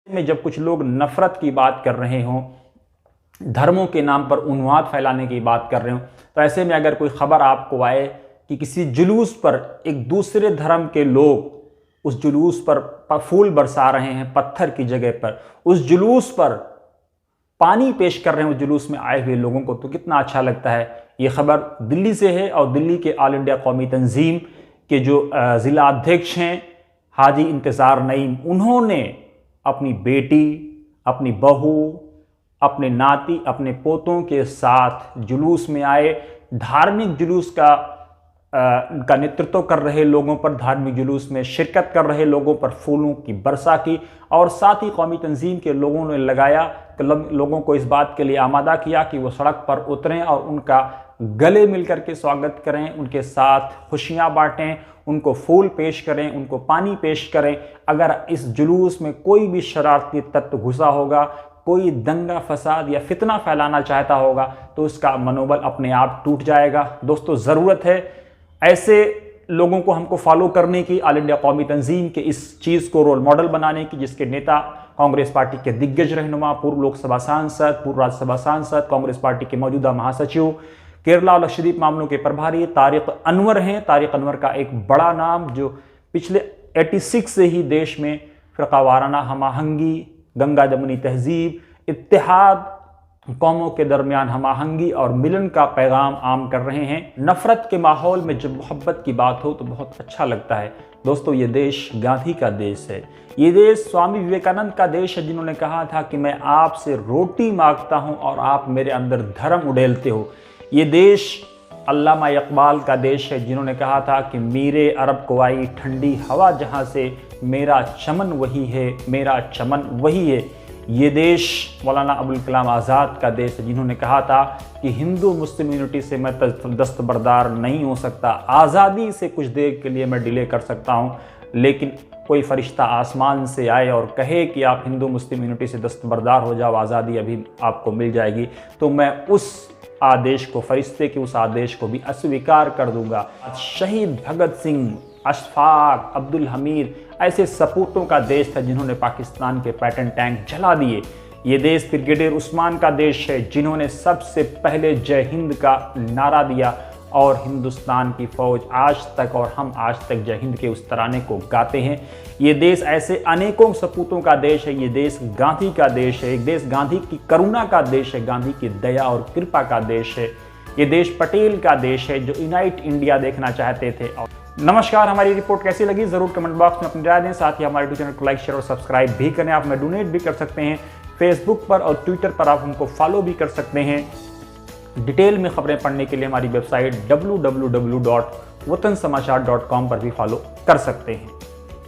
में जब कुछ लोग नफरत की बात कर रहे हों, धर्मों के नाम पर उन्माद फैलाने की बात कर रहे हो, तो ऐसे में अगर कोई खबर आपको आए कि किसी जुलूस पर एक दूसरे धर्म के लोग उस जुलूस पर फूल बरसा रहे हैं पत्थर की जगह पर, उस जुलूस पर पानी पेश कर रहे हैं उस जुलूस में आए हुए लोगों को, तो कितना अच्छा लगता है। ये खबर दिल्ली से है और दिल्ली के ऑल इंडिया कौमी तंजीम के जो ज़िला अध्यक्ष हैं हाजी इंतज़ार नईम, उन्होंने अपनी बेटी, अपनी बहू, अपने नाती, अपने पोतों के साथ जुलूस में आए, धार्मिक जुलूस का नेतृत्व कर रहे लोगों पर, धार्मिक जुलूस में शिरकत कर रहे लोगों पर फूलों की वर्षा की, और साथ ही कौमी तंजीम के लोगों ने लगाया, लोगों को इस बात के लिए आमादा किया कि वो सड़क पर उतरें और उनका गले मिलकर के स्वागत करें, उनके साथ खुशियां बांटें, उनको फूल पेश करें, उनको पानी पेश करें। अगर इस जुलूस में कोई भी शरारती तत्व घुसा होगा, कोई दंगा फसाद या फितना फैलाना चाहता होगा, तो उसका मनोबल अपने आप टूट जाएगा। दोस्तों, ज़रूरत है ऐसे लोगों को हमको फॉलो करने की, ऑल इंडिया कौमी तंजीम के इस चीज़ को रोल मॉडल बनाने की, जिसके नेता कांग्रेस पार्टी के दिग्गज रहनुमा, पूर्व लोकसभा सांसद, पूर्व राज्यसभा सांसद, कांग्रेस पार्टी के मौजूदा महासचिव, केरला और लक्षद्वीप मामलों के प्रभारी तारिक अनवर हैं। तारिक अनवर का एक बड़ा नाम, जो पिछले 86 से ही देश में फ़िरक़ावाराना हमआहंगी, गंगा जमुनी तहजीब, इत्तेहाद, कौमों के दरमियान हमआहंगी और मिलन का पैगाम आम कर रहे हैं। नफरत के माहौल में जब मोहब्बत की बात हो तो बहुत अच्छा लगता है। दोस्तों, ये देश गांधी का देश है, ये देश स्वामी विवेकानंद का देश है, जिन्होंने कहा था कि मैं आपसे रोटी मांगता हूं और आप मेरे अंदर धर्म उड़ेलते हो। ये देश अल्लामा इकबाल का देश है, जिन्होंने कहा था कि मेरे अरब को आई ठंडी हवा जहां से, मेरा चमन वही है, मेरा चमन वही है। ये देश मौलाना अबुल कलाम आज़ाद का देश है, जिन्होंने कहा था कि हिंदू मुस्लिम यूनिटी से मैं दस्तबरदार नहीं हो सकता, आज़ादी से कुछ देर के लिए मैं डिले कर सकता हूँ, लेकिन कोई फरिश्ता आसमान से आए और कहे कि आप हिंदू मुस्लिम यूनिटी से दस्तबरदार हो जाओ, आज़ादी अभी आपको मिल जाएगी, तो मैं उस आदेश को, फरिश्ते के उस आदेश को भी अस्वीकार कर दूंगा। शहीद भगत सिंह, अशफाक, अब्दुल हमीद ऐसे सपूतों का देश था जिन्होंने पाकिस्तान के पैटर्न टैंक जला दिए। ये देश ब्रिगेडियर उस्मान का देश है, जिन्होंने सबसे पहले जय हिंद का नारा दिया और हिंदुस्तान की फौज आज तक और हम आज तक जय हिंद के उस तराने को गाते हैं। ये देश ऐसे अनेकों सपूतों का देश है। ये देश गांधी का देश है, एक देश गांधी की करुणा का देश है, गांधी की दया और कृपा का देश है। ये देश पटेल का देश है, जो यूनाइट इंडिया देखना चाहते थे। और नमस्कार, हमारी रिपोर्ट कैसी लगी जरूर कमेंट बॉक्स में अपनी राय दें। साथ ही हमारे यूट्यूब चैनल को लाइक, शेयर और सब्सक्राइब भी करें। आप हमें डोनेट भी कर सकते हैं, फेसबुक पर और ट्विटर पर आप हमको फॉलो भी कर सकते हैं। डिटेल में खबरें पढ़ने के लिए हमारी वेबसाइट www.watansamachaar.com पर भी फॉलो कर सकते हैं।